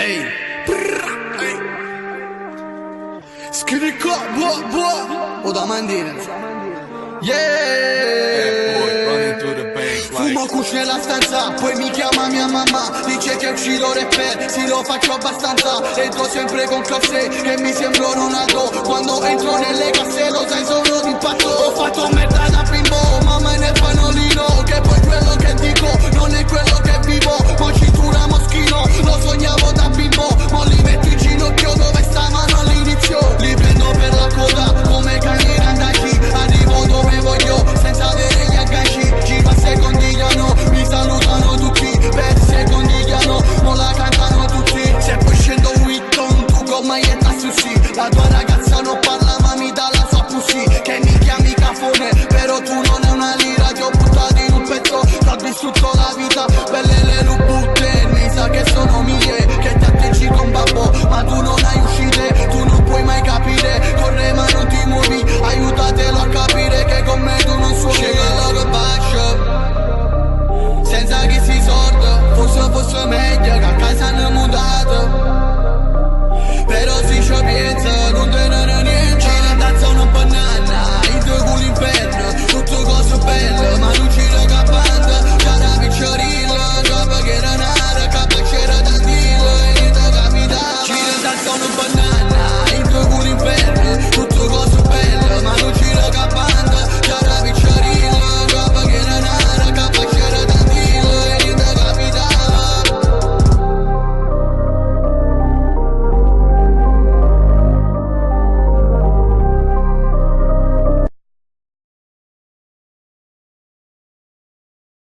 Ehi, ehi. Scricco, o da mandire. Fumo kush nella stanza, poi mi chiama mia mamma, dice che è uscito rapper, sì lo faccio abbastanza. Entro sempre con classe, che mi sembro Ronaldo. Quando entro nelle casse lo sai sono d'impatto. Ho fatto merda da bimbo, mamma nel panolino, che poi quello che dico non è quello che vivo. Mo cintura moschino, lo sognavo da bimbo, mo li metto in ginocchio dove stavano all'inizio. Li prendo per la coda, come cani randaci, arrivo dove voglio, senza avere gli agganci. Giro a secondigliano, mi salutano tutti, per secondigliano, mo la cantano tutti. Se poi scendo Witton, tu con maglietta sushi, la tua ragazza non parla ma mi dà la sua pussy. Che mi chiami cafone, però tu non è una lira, ti ho buttato in un pezzo, ti ho distrutto la vita, belle le rubutte, mi sa che sono mie, che ti atteggi con babbo, ma tu non hai uscite, tu non puoi mai capire, corre ma non ti muovi, aiutatelo a capire che con me tu non suoni. Scego loro bascio, senza che si sorda, forse fosse meglio che a casa hanno mutato.